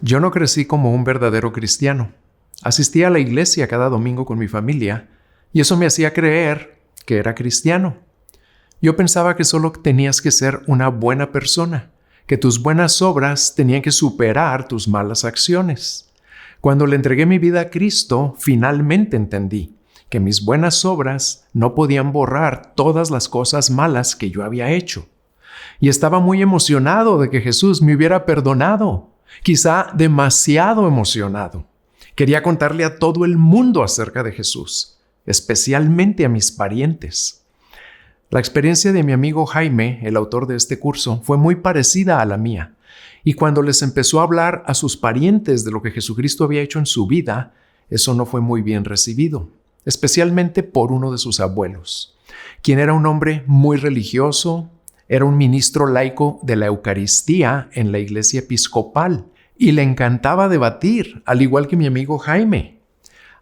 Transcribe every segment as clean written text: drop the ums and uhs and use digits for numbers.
Yo no crecí como un verdadero cristiano. Asistía a la iglesia cada domingo con mi familia y eso me hacía creer que era cristiano. Yo pensaba que solo tenías que ser una buena persona, que tus buenas obras tenían que superar tus malas acciones. Cuando le entregué mi vida a Cristo, finalmente entendí que mis buenas obras no podían borrar todas las cosas malas que yo había hecho. Y estaba muy emocionado de que Jesús me hubiera perdonado, quizá demasiado emocionado. Quería contarle a todo el mundo acerca de Jesús, especialmente a mis parientes. La experiencia de mi amigo Jaime, el autor de este curso, fue muy parecida a la mía. Y cuando les empezó a hablar a sus parientes de lo que Jesucristo había hecho en su vida, eso no fue muy bien recibido, especialmente por uno de sus abuelos, quien era un hombre muy religioso, era un ministro laico de la Eucaristía en la iglesia episcopal y le encantaba debatir, al igual que mi amigo Jaime.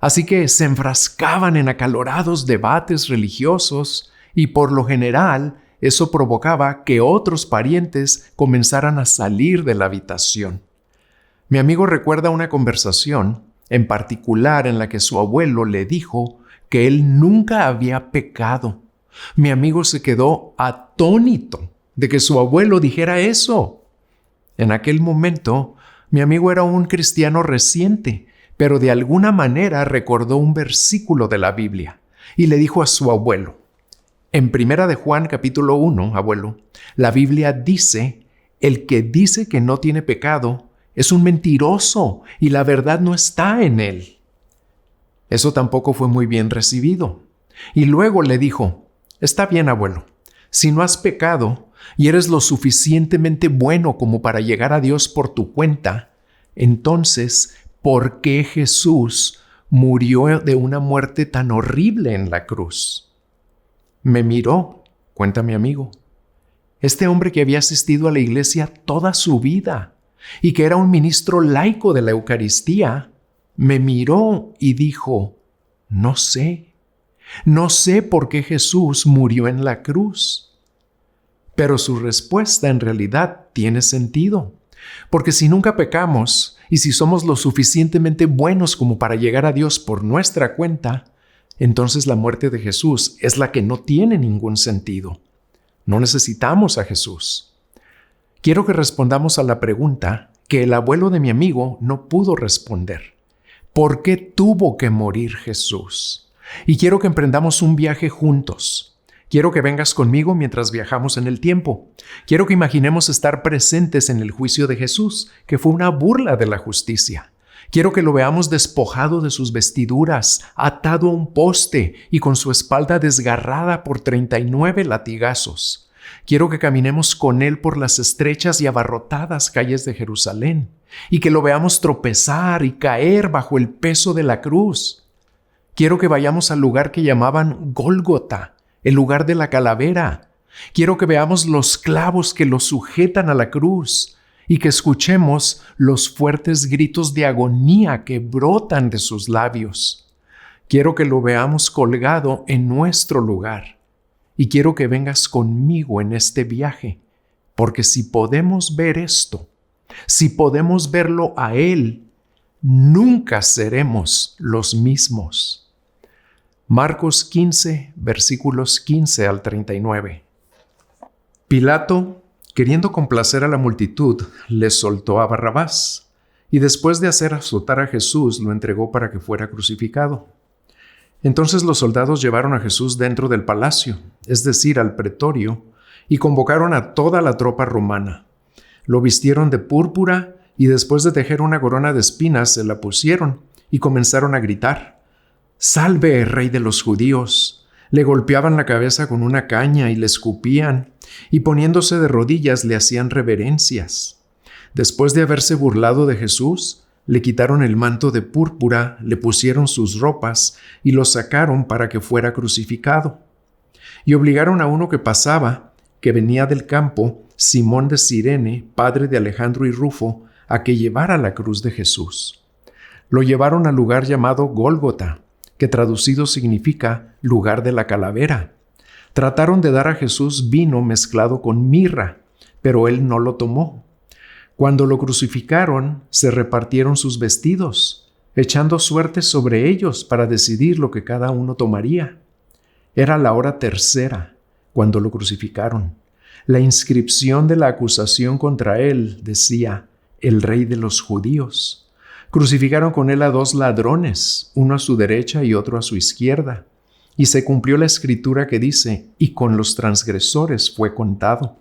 Así que se enfrascaban en acalorados debates religiosos y por lo general eso provocaba que otros parientes comenzaran a salir de la habitación. Mi amigo recuerda una conversación, en particular en la que su abuelo le dijo que él nunca había pecado. Mi amigo se quedó atónito de que su abuelo dijera eso. En aquel momento, mi amigo era un cristiano reciente, pero de alguna manera recordó un versículo de la Biblia y le dijo a su abuelo: en 1 de Juan capítulo 1, abuelo, la Biblia dice, el que dice que no tiene pecado es un mentiroso y la verdad no está en él. Eso tampoco fue muy bien recibido. Y luego le dijo: está bien, abuelo, si no has pecado y eres lo suficientemente bueno como para llegar a Dios por tu cuenta, entonces, ¿por qué Jesús murió de una muerte tan horrible en la cruz? Me miró, cuenta mi amigo. Este hombre que había asistido a la iglesia toda su vida y que era un ministro laico de la Eucaristía, me miró y dijo: no sé por qué Jesús murió en la cruz. Pero su respuesta en realidad tiene sentido, porque si nunca pecamos y si somos lo suficientemente buenos como para llegar a Dios por nuestra cuenta, entonces la muerte de Jesús es la que no tiene ningún sentido. No necesitamos a Jesús. Quiero que respondamos a la pregunta que el abuelo de mi amigo no pudo responder. ¿Por qué tuvo que morir Jesús? Y quiero que emprendamos un viaje juntos. Quiero que vengas conmigo mientras viajamos en el tiempo. Quiero que imaginemos estar presentes en el juicio de Jesús, que fue una burla de la justicia. Quiero que lo veamos despojado de sus vestiduras, atado a un poste y con su espalda desgarrada por 39 latigazos. Quiero que caminemos con él por las estrechas y abarrotadas calles de Jerusalén y que lo veamos tropezar y caer bajo el peso de la cruz. Quiero que vayamos al lugar que llamaban Gólgota, el lugar de la calavera. Quiero que veamos los clavos que lo sujetan a la cruz y que escuchemos los fuertes gritos de agonía que brotan de sus labios. Quiero que lo veamos colgado en nuestro lugar y quiero que vengas conmigo en este viaje, porque si podemos ver esto, si podemos verlo a Él, nunca seremos los mismos. Marcos 15, versículos 15 al 39. Pilato, queriendo complacer a la multitud, le soltó a Barrabás, y después de hacer azotar a Jesús, lo entregó para que fuera crucificado. Entonces los soldados llevaron a Jesús dentro del palacio, es decir, al pretorio, y convocaron a toda la tropa romana. Lo vistieron de púrpura, y después de tejer una corona de espinas, se la pusieron, y comenzaron a gritar: «¡Salve, Rey de los judíos!». Le golpeaban la cabeza con una caña y le escupían, y poniéndose de rodillas le hacían reverencias. Después de haberse burlado de Jesús, le quitaron el manto de púrpura, le pusieron sus ropas y lo sacaron para que fuera crucificado. Y obligaron a uno que pasaba, que venía del campo, Simón de Cirene, padre de Alejandro y Rufo, a que llevara la cruz de Jesús. Lo llevaron al lugar llamado Gólgota, que traducido significa lugar de la calavera. Trataron de dar a Jesús vino mezclado con mirra, pero él no lo tomó. Cuando lo crucificaron, se repartieron sus vestidos, echando suertes sobre ellos para decidir lo que cada uno tomaría. Era la hora tercera, cuando lo crucificaron. La inscripción de la acusación contra él decía: el Rey de los Judíos. Crucificaron con él a 2 ladrones, uno a su derecha y otro a su izquierda. Y se cumplió la escritura que dice: y con los transgresores fue contado.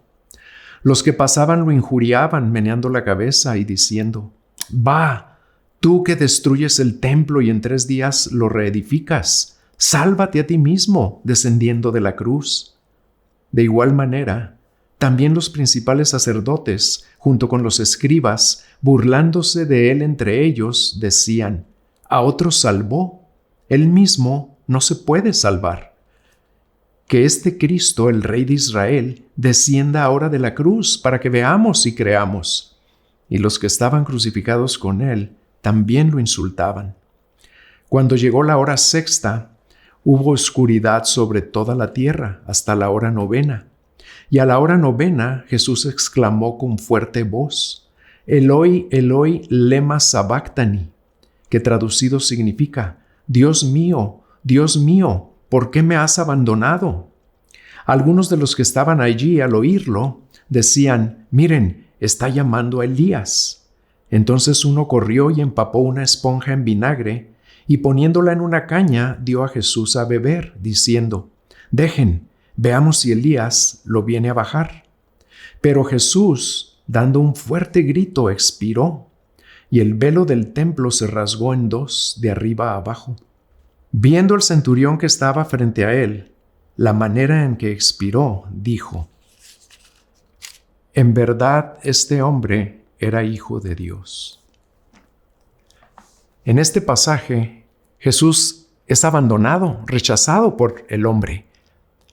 Los que pasaban lo injuriaban, meneando la cabeza y diciendo: «Va, tú que destruyes el templo y en 3 días lo reedificas, sálvate a ti mismo, descendiendo de la cruz». De igual manera, también los principales sacerdotes, junto con los escribas, burlándose de él entre ellos, decían: «A otros salvó, él mismo no se puede salvar. Que este Cristo, el Rey de Israel, descienda ahora de la cruz para que veamos y creamos». Y los que estaban crucificados con él también lo insultaban. Cuando llegó la hora sexta, hubo oscuridad sobre toda la tierra hasta la hora 9. Y a la hora 9 Jesús exclamó con fuerte voz: «Eloi, Eloi, lema sabactani», que traducido significa: Dios mío, ¿por qué me has abandonado? Algunos de los que estaban allí al oírlo decían: «Miren, está llamando a Elías». Entonces uno corrió y empapó una esponja en vinagre y poniéndola en una caña dio a Jesús a beber, diciendo: «Dejen, veamos si Elías lo viene a bajar». Pero Jesús, dando un fuerte grito, expiró, y el velo del templo se rasgó en 2 de arriba a abajo. Viendo el centurión que estaba frente a él la manera en que expiró, dijo: «En verdad este hombre era hijo de Dios». En este pasaje, Jesús es abandonado, rechazado por el hombre.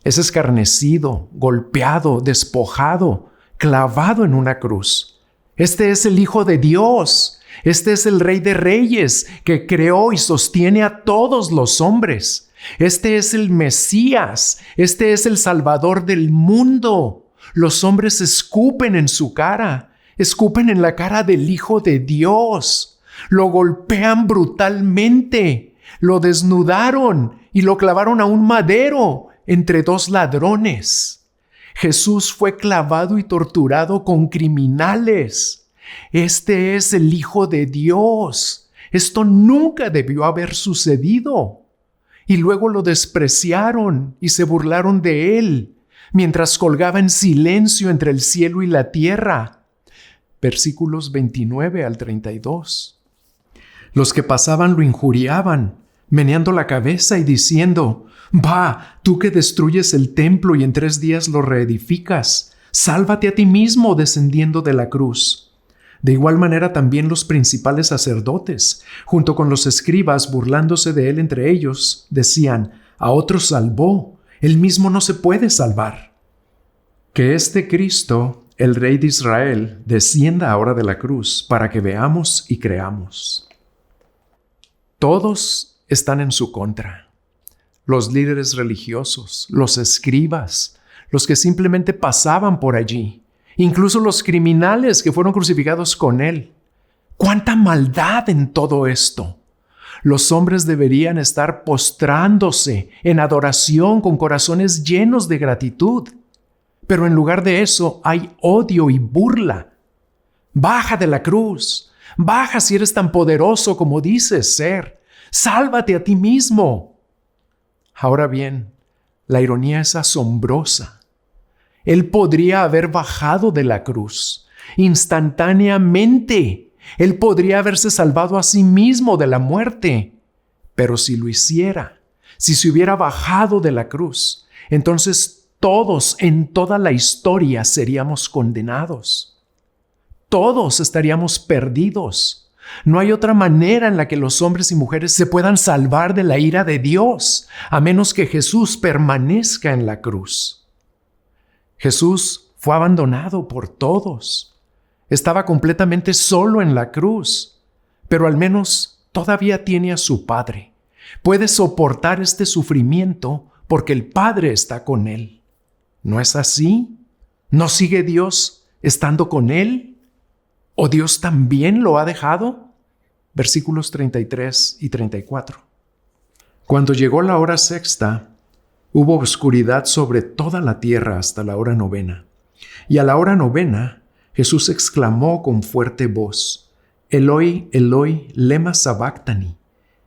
Es escarnecido, golpeado, despojado, clavado en una cruz. Este es el Hijo de Dios. Este es el Rey de Reyes que creó y sostiene a todos los hombres. Este es el Mesías. Este es el Salvador del mundo. Los hombres escupen en su cara, escupen en la cara del Hijo de Dios. Lo golpean brutalmente, lo desnudaron y lo clavaron a un madero entre 2 ladrones. Jesús fue clavado y torturado con criminales. Este es el Hijo de Dios. Esto nunca debió haber sucedido. Y luego lo despreciaron y se burlaron de él, mientras colgaba en silencio entre el cielo y la tierra. Versículos 29 al 32. Los que pasaban lo injuriaban, meneando la cabeza y diciendo: «Va, tú que destruyes el templo y en 3 días lo reedificas, sálvate a ti mismo descendiendo de la cruz». De igual manera también los principales sacerdotes, junto con los escribas, burlándose de él entre ellos, decían: «A otros salvó, él mismo no se puede salvar». Que este Cristo, el Rey de Israel, descienda ahora de la cruz para que veamos y creamos. Todos están en su contra. Los líderes religiosos, los escribas, los que simplemente pasaban por allí, incluso los criminales que fueron crucificados con él. ¡Cuánta maldad en todo esto! Los hombres deberían estar postrándose en adoración con corazones llenos de gratitud. Pero en lugar de eso hay odio y burla. Baja de la cruz. Baja si eres tan poderoso como dices ser. Sálvate a ti mismo. Ahora bien, la ironía es asombrosa. Él podría haber bajado de la cruz instantáneamente. Él podría haberse salvado a sí mismo de la muerte. Pero si lo hiciera, si se hubiera bajado de la cruz, entonces todos en toda la historia seríamos condenados. Todos estaríamos perdidos. No hay otra manera en la que los hombres y mujeres se puedan salvar de la ira de Dios, a menos que Jesús permanezca en la cruz. Jesús fue abandonado por todos. Estaba completamente solo en la cruz, pero al menos todavía tiene a su Padre. Puede soportar este sufrimiento porque el Padre está con él. ¿No es así? ¿No sigue Dios estando con él? ¿O Dios también lo ha dejado? Versículos 33 y 34. Cuando llegó la hora sexta, hubo oscuridad sobre toda la tierra hasta la hora novena. Y a la hora novena, Jesús exclamó con fuerte voz, Eloi, Eloi, lema sabactani,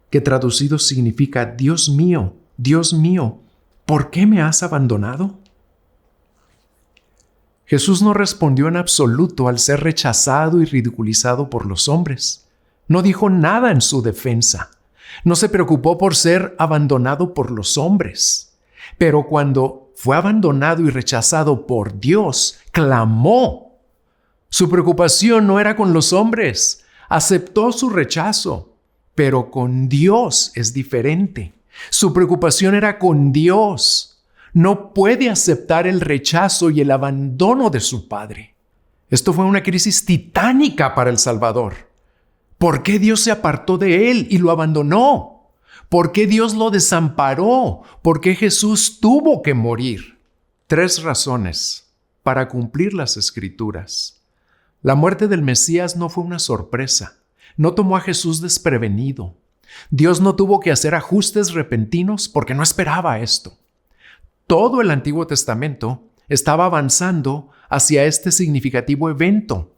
que traducido significa, Dios mío, ¿por qué me has abandonado? Jesús no respondió en absoluto al ser rechazado y ridiculizado por los hombres. No dijo nada en su defensa. No se preocupó por ser abandonado por los hombres. Pero cuando fue abandonado y rechazado por Dios, clamó. Su preocupación no era con los hombres. Aceptó su rechazo, pero con Dios es diferente. Su preocupación era con Dios. No puede aceptar el rechazo y el abandono de su Padre. Esto fue una crisis titánica para el Salvador. ¿Por qué Dios se apartó de él y lo abandonó? ¿Por qué Dios lo desamparó? ¿Por qué Jesús tuvo que morir? 3 razones para cumplir las Escrituras. La muerte del Mesías no fue una sorpresa. No tomó a Jesús desprevenido. Dios no tuvo que hacer ajustes repentinos porque no esperaba esto. Todo el Antiguo Testamento estaba avanzando hacia este significativo evento.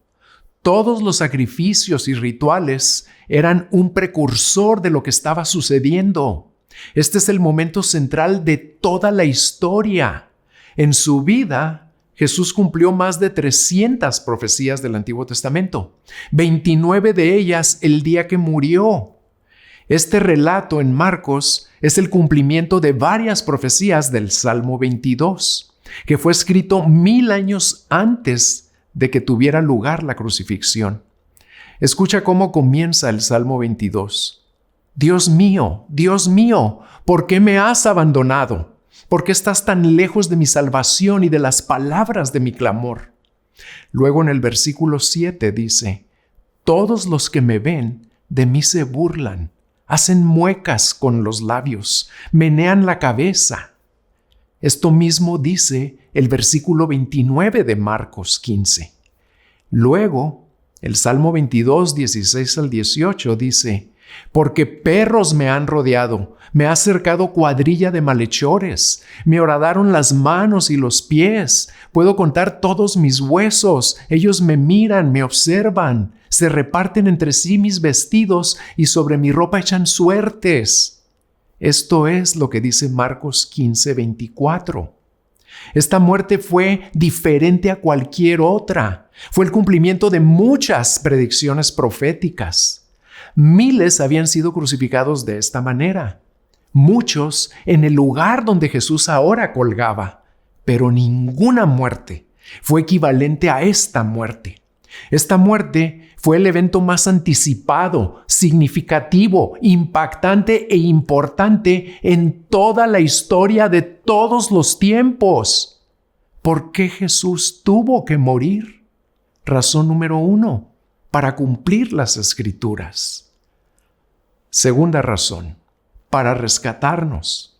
Todos los sacrificios y rituales eran un precursor de lo que estaba sucediendo. Este es el momento central de toda la historia. En su vida, Jesús cumplió más de 300 profecías del Antiguo Testamento, 29 de ellas el día que murió. Este relato en Marcos es el cumplimiento de varias profecías del Salmo 22, que fue escrito 1000 años antes de que tuviera lugar la crucifixión. Escucha cómo comienza el Salmo 22. Dios mío, ¿por qué me has abandonado? ¿Por qué estás tan lejos de mi salvación y de las palabras de mi clamor? Luego en el versículo 7 dice, todos los que me ven de mí se burlan. Hacen muecas con los labios, menean la cabeza. Esto mismo dice el versículo 29 de Marcos 15. Luego, el Salmo 22, 16 al 18 dice, porque perros me han rodeado, me ha cercado cuadrilla de malhechores, me horadaron las manos y los pies, puedo contar todos mis huesos, ellos me miran, me observan, se reparten entre sí mis vestidos y sobre mi ropa echan suertes. Esto es lo que dice Marcos 15, 24. Esta muerte fue diferente a cualquier otra. Fue el cumplimiento de muchas predicciones proféticas. Miles habían sido crucificados de esta manera. Muchos en el lugar donde Jesús ahora colgaba. Pero ninguna muerte fue equivalente a esta muerte. Esta muerte fue el evento más anticipado, significativo, impactante e importante en toda la historia de todos los tiempos. ¿Por qué Jesús tuvo que morir? Razón número 1, para cumplir las Escrituras. Segunda razón, para rescatarnos.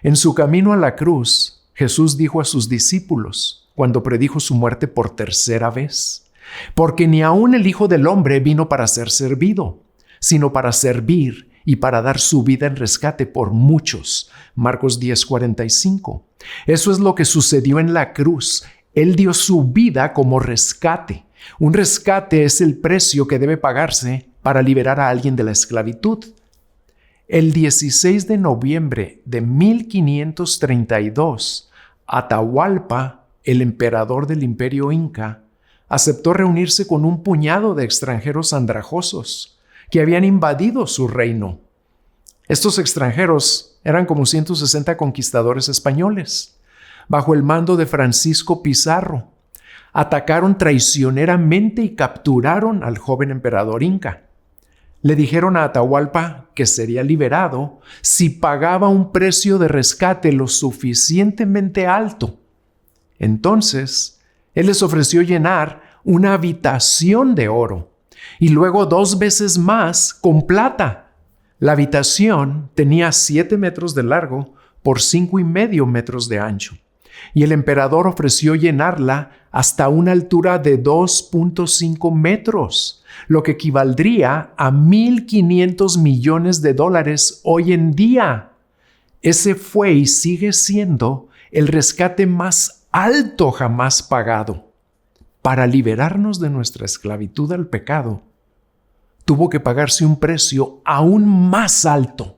En su camino a la cruz, Jesús dijo a sus discípulos, cuando predijo su muerte por tercera vez, porque ni aun el Hijo del Hombre vino para ser servido, sino para servir y para dar su vida en rescate por muchos. Marcos 10:45. Eso es lo que sucedió en la cruz. Él dio su vida como rescate. Un rescate es el precio que debe pagarse para liberar a alguien de la esclavitud. El 16 de noviembre de 1532, Atahualpa, el emperador del Imperio Inca, aceptó reunirse con un puñado de extranjeros andrajosos que habían invadido su reino. Estos extranjeros eran como 160 conquistadores españoles, bajo el mando de Francisco Pizarro. Atacaron traicioneramente y capturaron al joven emperador inca. Le dijeron a Atahualpa que sería liberado si pagaba un precio de rescate lo suficientemente alto. Entonces, él les ofreció llenar una habitación de oro y luego 2 veces más con plata. La habitación tenía 7 metros de largo por 5.5 metros de ancho. y el emperador ofreció llenarla hasta una altura de 2.5 metros, lo que equivaldría a $1,500 millones hoy en día. Ese fue y sigue siendo el rescate más alto jamás pagado. Para liberarnos de nuestra esclavitud al pecado, tuvo que pagarse un precio aún más alto,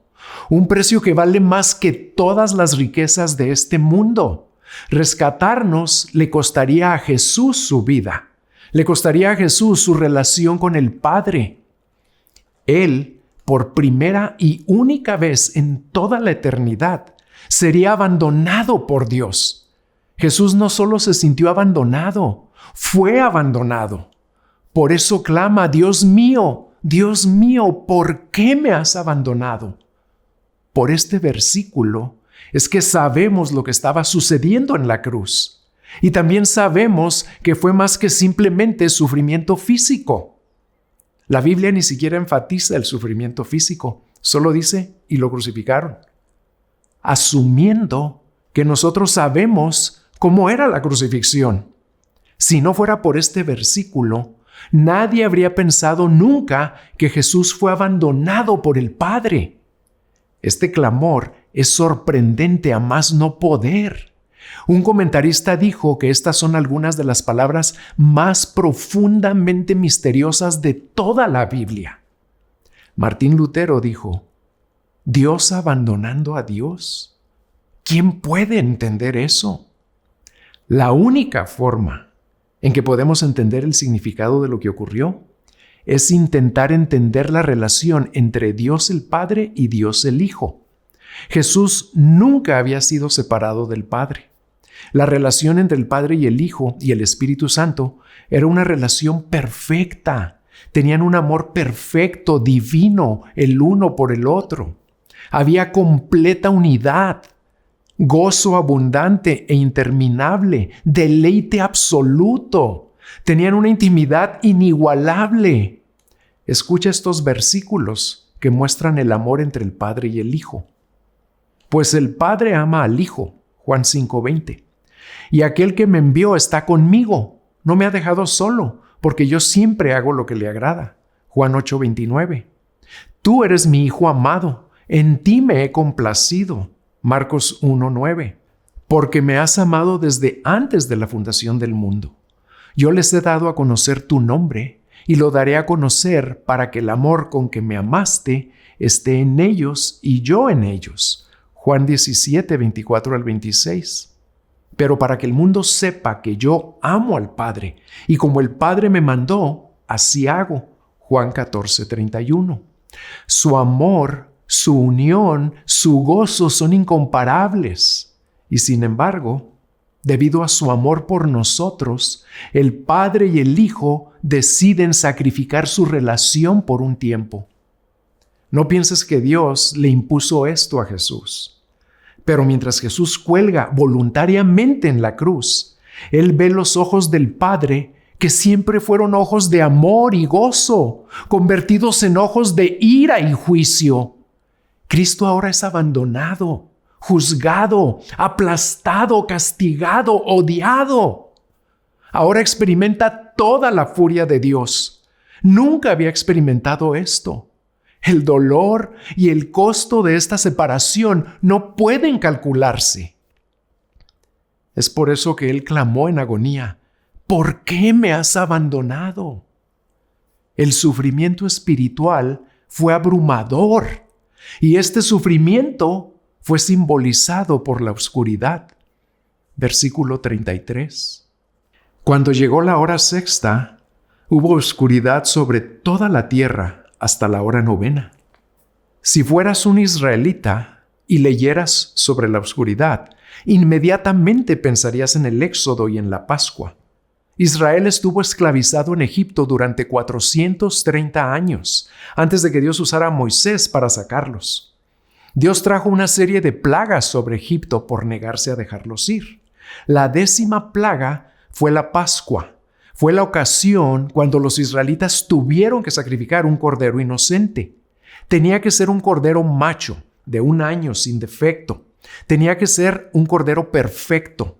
un precio que vale más que todas las riquezas de este mundo. Rescatarnos le costaría a Jesús su vida, le costaría a Jesús su relación con el Padre. Él, por primera y única vez en toda la eternidad, sería abandonado por Dios. Jesús no solo se sintió abandonado, fue abandonado. Por eso clama: Dios mío, ¿por qué me has abandonado? Por este versículo es que sabemos lo que estaba sucediendo en la cruz. Y también sabemos que fue más que simplemente sufrimiento físico. La Biblia ni siquiera enfatiza el sufrimiento físico, solo dice: y lo crucificaron. Asumiendo que nosotros sabemos cómo era la crucifixión. Si no fuera por este versículo, nadie habría pensado nunca que Jesús fue abandonado por el Padre. Este clamor es sorprendente a más no poder. Un comentarista dijo que estas son algunas de las palabras más profundamente misteriosas de toda la Biblia. Martín Lutero dijo: ¿Dios abandonando a Dios? ¿Quién puede entender eso? La única forma en que podemos entender el significado de lo que ocurrió es intentar entender la relación entre Dios el Padre y Dios el Hijo. Jesús nunca había sido separado del Padre. La relación entre el Padre y el Hijo y el Espíritu Santo era una relación perfecta. Tenían un amor perfecto, divino, el uno por el otro. Había completa unidad, gozo abundante e interminable, deleite absoluto. Tenían una intimidad inigualable. Escucha estos versículos que muestran el amor entre el Padre y el Hijo. Pues el Padre ama al Hijo, Juan 5:20. Y aquel que me envió está conmigo, no me ha dejado solo, porque yo siempre hago lo que le agrada, Juan 8:29. Tú eres mi Hijo amado, en ti me he complacido, Marcos 1:9. Porque me has amado desde antes de la fundación del mundo. Yo les he dado a conocer tu nombre y lo daré a conocer para que el amor con que me amaste esté en ellos y yo en ellos. Juan 17:24-26. Pero para que el mundo sepa que yo amo al Padre y como el Padre me mandó, así hago. Juan 14:31. Su amor, su unión, su gozo son incomparables. Y sin embargo, debido a su amor por nosotros, el Padre y el Hijo deciden sacrificar su relación por un tiempo. No pienses que Dios le impuso esto a Jesús. Pero mientras Jesús cuelga voluntariamente en la cruz, Él ve los ojos del Padre, que siempre fueron ojos de amor y gozo, convertidos en ojos de ira y juicio. Cristo ahora es abandonado, juzgado, aplastado, castigado, odiado. Ahora experimenta toda la furia de Dios. Nunca había experimentado esto. El dolor y el costo de esta separación no pueden calcularse. Es por eso que Él clamó en agonía: ¿por qué me has abandonado? El sufrimiento espiritual fue abrumador y este sufrimiento fue simbolizado por la oscuridad. Versículo 33. Cuando llegó la hora sexta, hubo oscuridad sobre toda la tierra hasta la hora novena. Si fueras un israelita y leyeras sobre la oscuridad, inmediatamente pensarías en el Éxodo y en la Pascua. Israel estuvo esclavizado en Egipto durante 430 años, antes de que Dios usara a Moisés para sacarlos. Dios trajo una serie de plagas sobre Egipto por negarse a dejarlos ir. La 10ª plaga fue la Pascua. Fue la ocasión cuando los israelitas tuvieron que sacrificar un cordero inocente. Tenía que ser un cordero macho, de 1 año, sin defecto. Tenía que ser un cordero perfecto.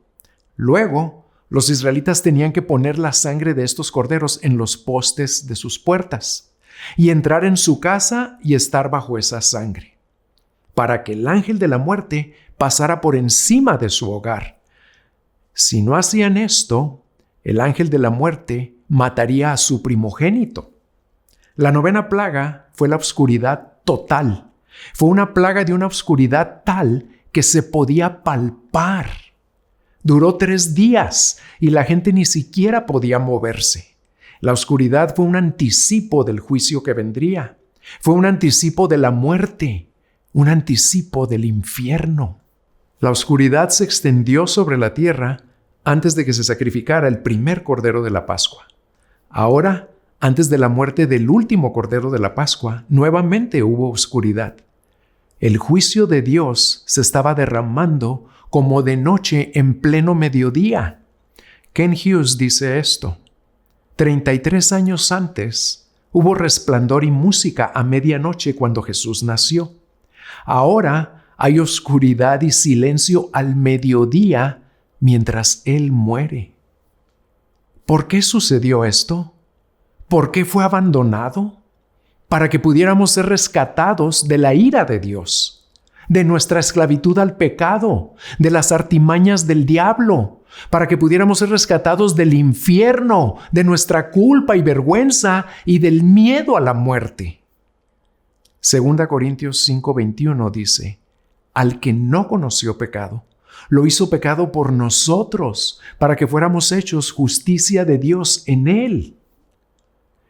Luego, los israelitas tenían que poner la sangre de estos corderos en los postes de sus puertas y entrar en su casa y estar bajo esa sangre, para que el ángel de la muerte pasara por encima de su hogar. Si no hacían esto, el ángel de la muerte mataría a su primogénito. La 9ª plaga fue la oscuridad total. Fue una plaga de una oscuridad tal que se podía palpar. Duró 3 días y la gente ni siquiera podía moverse. La oscuridad fue un anticipo del juicio que vendría. Fue un anticipo de la muerte, un anticipo del infierno. La oscuridad se extendió sobre la tierra antes de que se sacrificara el primer cordero de la Pascua. Ahora, antes de la muerte del último cordero de la Pascua, nuevamente hubo oscuridad. El juicio de Dios se estaba derramando como de noche en pleno mediodía. Ken Hughes dice esto: 33 años antes hubo resplandor y música a medianoche cuando Jesús nació. Ahora hay oscuridad y silencio al mediodía mientras Él muere. ¿Por qué sucedió esto? ¿Por qué fue abandonado? Para que pudiéramos ser rescatados de la ira de Dios, de nuestra esclavitud al pecado, de las artimañas del diablo, para que pudiéramos ser rescatados del infierno, de nuestra culpa y vergüenza y del miedo a la muerte. 2 Corintios 5:21 dice: al que no conoció pecado, lo hizo pecado por nosotros, para que fuéramos hechos justicia de Dios en él.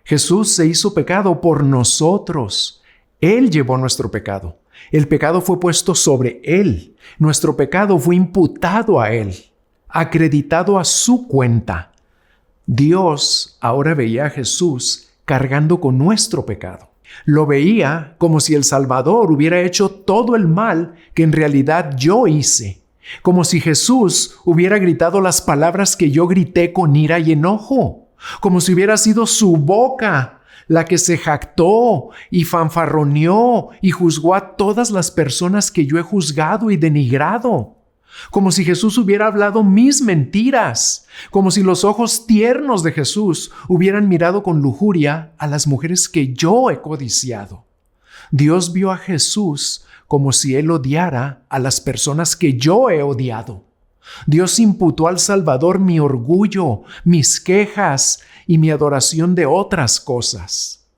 Jesús se hizo pecado por nosotros. Él llevó nuestro pecado. El pecado fue puesto sobre Él. Nuestro pecado fue imputado a Él, acreditado a su cuenta. Dios ahora veía a Jesús cargando con nuestro pecado. Lo veía como si el Salvador hubiera hecho todo el mal que en realidad yo hice. Como si Jesús hubiera gritado las palabras que yo grité con ira y enojo. Como si hubiera sido su boca la que se jactó y fanfarroneó y juzgó a todas las personas que yo he juzgado y denigrado. Como si Jesús hubiera hablado mis mentiras. Como si los ojos tiernos de Jesús hubieran mirado con lujuria a las mujeres que yo he codiciado. Dios vio a Jesús como si Él odiara a las personas que yo he odiado. Dios imputó al Salvador mi orgullo, mis quejas y mi adoración de otras cosas.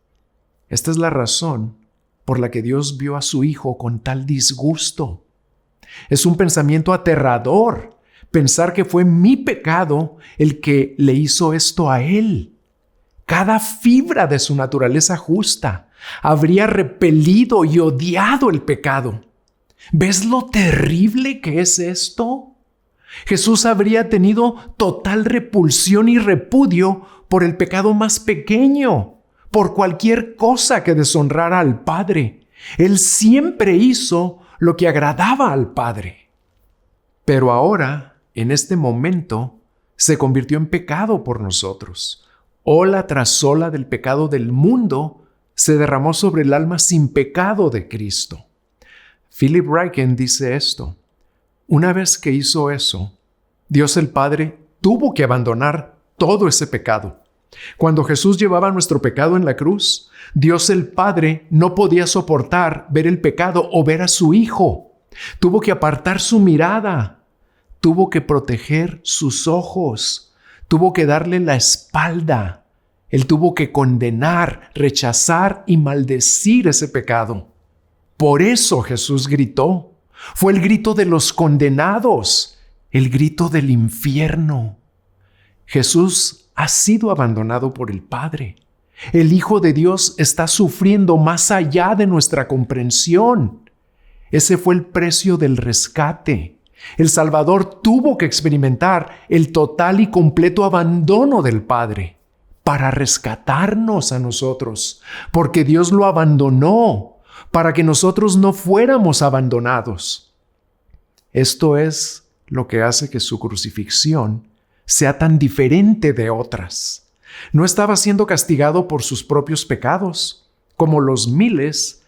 Esta es la razón por la que Dios vio a su Hijo con tal disgusto. Es un pensamiento aterrador pensar que fue mi pecado el que le hizo esto a Él. Cada fibra de su naturaleza justa habría repelido y odiado el pecado. ¿Ves lo terrible que es esto? Jesús habría tenido total repulsión y repudio por el pecado más pequeño, por cualquier cosa que deshonrara al Padre. Él siempre hizo lo que agradaba al Padre. Pero ahora, en este momento, se convirtió en pecado por nosotros. Ola tras ola del pecado del mundo se derramó sobre el alma sin pecado de Cristo. Philip Ryken dice esto: una vez que hizo eso, Dios el Padre tuvo que abandonar todo ese pecado. Cuando Jesús llevaba nuestro pecado en la cruz, Dios el Padre no podía soportar ver el pecado o ver a su Hijo. Tuvo que apartar su mirada, tuvo que proteger sus ojos, tuvo que darle la espalda. Él tuvo que condenar, rechazar y maldecir ese pecado. Por eso Jesús gritó. Fue el grito de los condenados, el grito del infierno. Jesús ha sido abandonado por el Padre. El Hijo de Dios está sufriendo más allá de nuestra comprensión. Ese fue el precio del rescate. El Salvador tuvo que experimentar el total y completo abandono del Padre para rescatarnos a nosotros, porque Dios lo abandonó para que nosotros no fuéramos abandonados. Esto es lo que hace que su crucifixión sea tan diferente de otras. No estaba siendo castigado por sus propios pecados, como los miles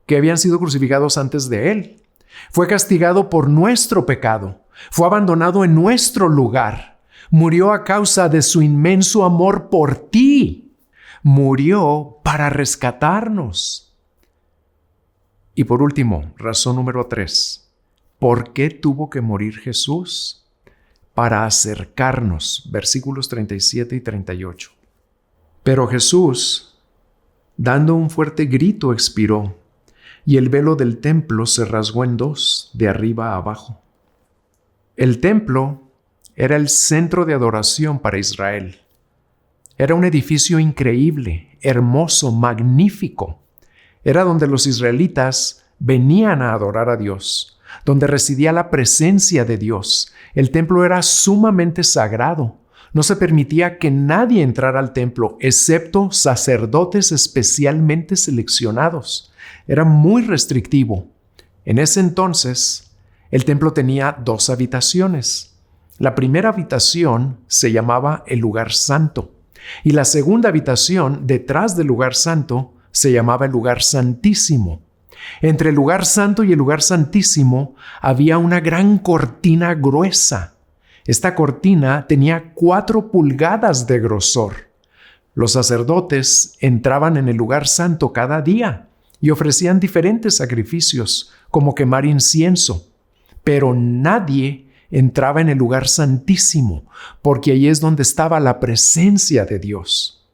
que habían sido crucificados antes de él. Fue castigado por nuestro pecado, Fue abandonado en nuestro lugar. Murió a causa de su inmenso amor por ti. Murió para rescatarnos. Y por último, razón número 3. ¿Por qué tuvo que morir Jesús? Para acercarnos. Versículos 37 y 38. Pero Jesús, dando un fuerte grito, expiró, y el velo del templo se rasgó en dos, de arriba a abajo. El templo era el centro de adoración para Israel. Era un edificio increíble, hermoso, magnífico. Era donde los israelitas venían a adorar a Dios, donde residía la presencia de Dios. El templo era sumamente sagrado. No se permitía que nadie entrara al templo, excepto sacerdotes especialmente seleccionados. Era muy restrictivo. En ese entonces, el templo tenía 2 habitaciones. La primera habitación se llamaba el lugar santo y la segunda habitación, detrás del lugar santo, se llamaba el lugar santísimo. Entre el lugar santo y el lugar santísimo había una gran cortina gruesa. Esta cortina tenía 4 pulgadas de grosor. Los sacerdotes entraban en el lugar santo cada día y ofrecían diferentes sacrificios, como quemar incienso. Pero nadie entraba en el lugar santísimo, porque allí es donde estaba la presencia de Dios.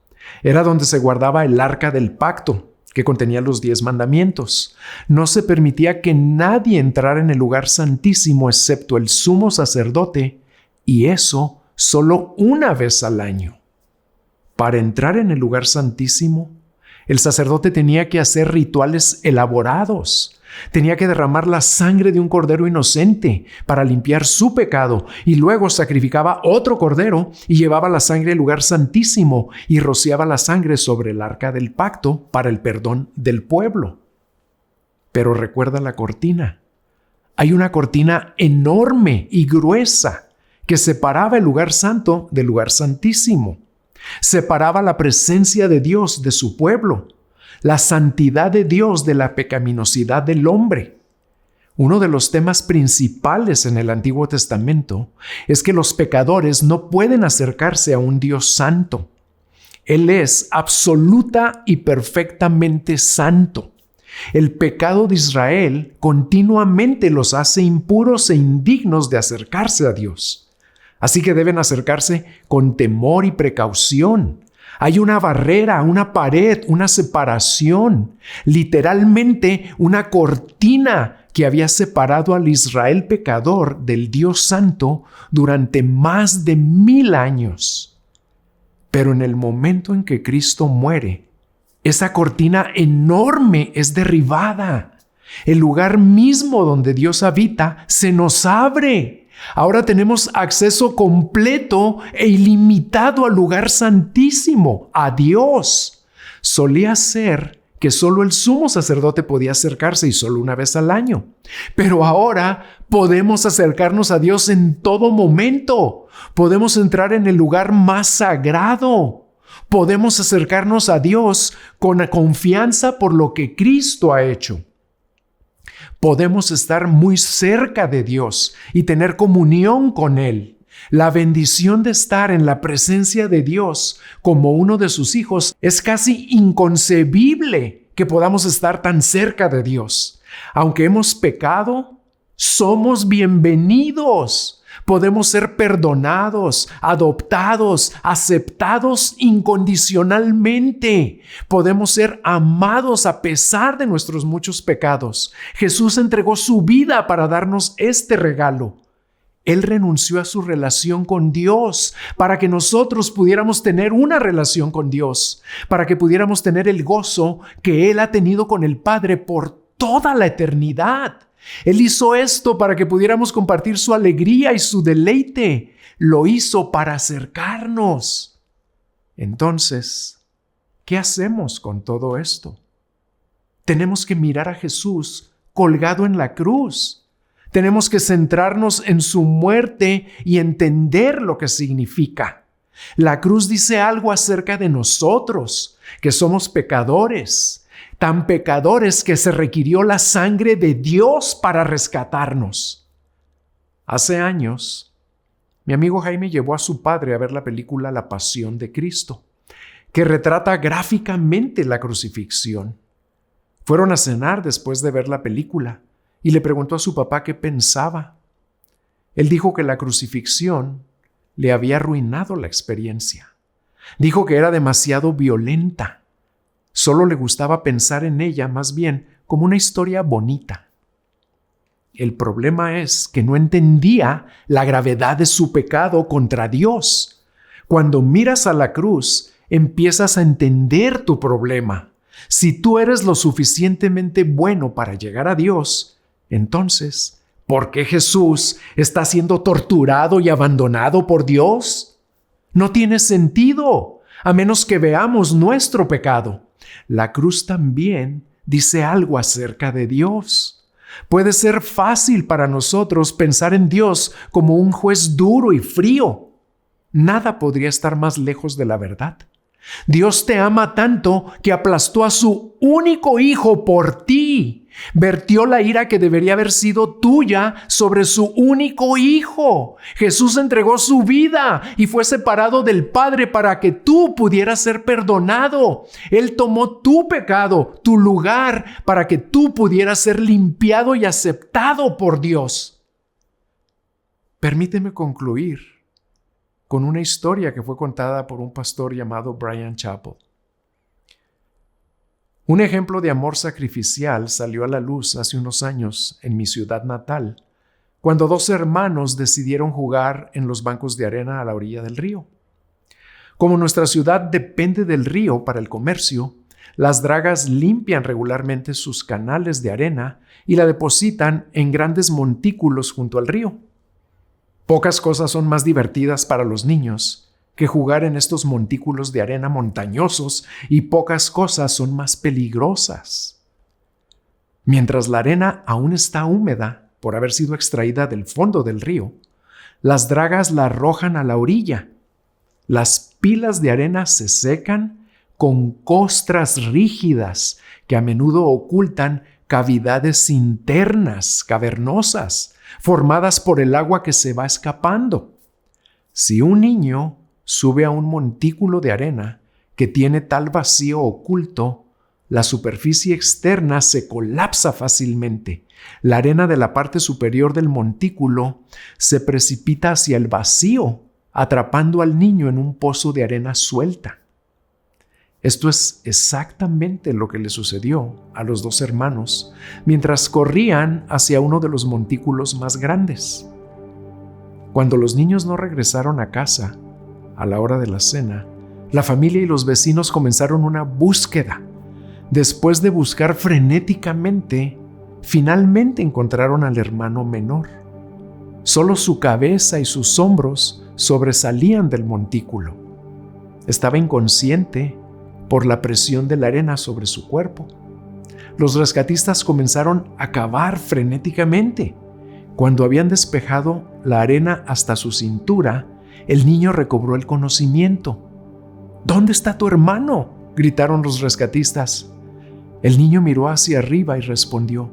Era donde se guardaba el arca del pacto, que contenía los 10 mandamientos. No se permitía que nadie entrara en el lugar santísimo excepto el sumo sacerdote, y eso solo una vez al año. Para entrar en el lugar santísimo, el sacerdote tenía que hacer rituales elaborados. Tenía que derramar la sangre de un cordero inocente para limpiar su pecado, y luego sacrificaba otro cordero y llevaba la sangre al lugar santísimo y rociaba la sangre sobre el arca del pacto para el perdón del pueblo. Pero recuerda la cortina. Hay una cortina enorme y gruesa que separaba el lugar santo del lugar santísimo. Separaba la presencia de Dios de su pueblo, la santidad de Dios de la pecaminosidad del hombre. Uno de los temas principales en el Antiguo Testamento es que los pecadores no pueden acercarse a un Dios santo. Él es absoluta y perfectamente santo. El pecado de Israel continuamente los hace impuros e indignos de acercarse a Dios. Así que deben acercarse con temor y precaución. Hay una barrera, una pared, una separación, literalmente una cortina que había separado al Israel pecador del Dios Santo durante más de 1000 años. Pero en el momento en que Cristo muere, esa cortina enorme es derribada. El lugar mismo donde Dios habita se nos abre. Ahora tenemos acceso completo e ilimitado al lugar santísimo, a Dios. Solía ser que solo el sumo sacerdote podía acercarse y solo una vez al año. Pero ahora podemos acercarnos a Dios en todo momento. Podemos entrar en el lugar más sagrado. Podemos acercarnos a Dios con la confianza por lo que Cristo ha hecho. Podemos estar muy cerca de Dios y tener comunión con Él. La bendición de estar en la presencia de Dios como uno de sus hijos es casi inconcebible que podamos estar tan cerca de Dios. Aunque hemos pecado, somos bienvenidos. Podemos ser perdonados, adoptados, aceptados incondicionalmente. Podemos ser amados a pesar de nuestros muchos pecados. Jesús entregó su vida para darnos este regalo. Él renunció a su relación con Dios para que nosotros pudiéramos tener una relación con Dios, para que pudiéramos tener el gozo que Él ha tenido con el Padre por toda la eternidad. Él hizo esto para que pudiéramos compartir su alegría y su deleite. Lo hizo para acercarnos. Entonces, ¿qué hacemos con todo esto? Tenemos que mirar a Jesús colgado en la cruz. Tenemos que centrarnos en su muerte y entender lo que significa. La cruz dice algo acerca de nosotros, que somos pecadores. Tan pecadores que se requirió la sangre de Dios para rescatarnos. Hace años, mi amigo Jaime llevó a su padre a ver la película La Pasión de Cristo, que retrata gráficamente la crucifixión. Fueron a cenar después de ver la película y le preguntó a su papá qué pensaba. Él dijo que la crucifixión le había arruinado la experiencia. Dijo que era demasiado violenta. Solo le gustaba pensar en ella más bien como una historia bonita. El problema es que no entendía la gravedad de su pecado contra Dios. Cuando miras a la cruz, empiezas a entender tu problema. Si tú eres lo suficientemente bueno para llegar a Dios, entonces, ¿por qué Jesús está siendo torturado y abandonado por Dios? No tiene sentido, a menos que veamos nuestro pecado. La cruz también dice algo acerca de Dios. Puede ser fácil para nosotros pensar en Dios como un juez duro y frío. Nada podría estar más lejos de la verdad. Dios te ama tanto que aplastó a su único hijo por ti. Vertió la ira que debería haber sido tuya sobre su único hijo. Jesús entregó su vida y fue separado del Padre para que tú pudieras ser perdonado. Él tomó tu pecado, tu lugar, para que tú pudieras ser limpiado y aceptado por Dios. Permíteme concluir con una historia que fue contada por un pastor llamado Bryan Chapell. Un ejemplo de amor sacrificial salió a la luz hace unos años en mi ciudad natal, cuando dos hermanos decidieron jugar en los bancos de arena a la orilla del río. Como nuestra ciudad depende del río para el comercio, las dragas limpian regularmente sus canales de arena y la depositan en grandes montículos junto al río. Pocas cosas son más divertidas para los niños que jugar en estos montículos de arena montañosos, y pocas cosas son más peligrosas. Mientras la arena aún está húmeda por haber sido extraída del fondo del río, las dragas la arrojan a la orilla. Las pilas de arena se secan con costras rígidas que a menudo ocultan cavidades internas cavernosas formadas por el agua que se va escapando. Si un niño sube a un montículo de arena que tiene tal vacío oculto, la superficie externa se colapsa fácilmente. La arena de la parte superior del montículo se precipita hacia el vacío, atrapando al niño en un pozo de arena suelta. Esto es exactamente lo que le sucedió a los dos hermanos mientras corrían hacia uno de los montículos más grandes. Cuando los niños no regresaron a casa a la hora de la cena, la familia y los vecinos comenzaron una búsqueda. Después de buscar frenéticamente, finalmente encontraron al hermano menor. Solo su cabeza y sus hombros sobresalían del montículo. Estaba inconsciente por la presión de la arena sobre su cuerpo. Los rescatistas comenzaron a cavar frenéticamente. Cuando habían despejado la arena hasta su cintura, el niño recobró el conocimiento. ¿Dónde está tu hermano?, gritaron los rescatistas. El niño miró hacia arriba y respondió: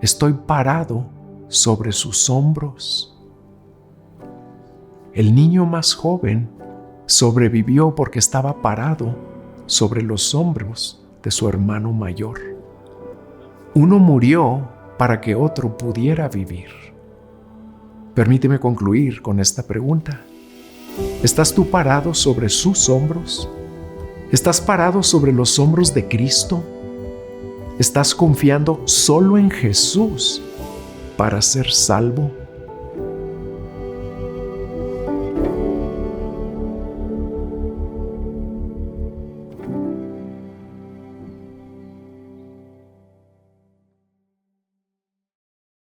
estoy parado sobre sus hombros. El niño más joven sobrevivió porque estaba parado sobre los hombros de su hermano mayor. Uno murió para que otro pudiera vivir. Permíteme concluir con esta pregunta. ¿Estás tú parado sobre sus hombros? ¿Estás parado sobre los hombros de Cristo? ¿Estás confiando solo en Jesús para ser salvo?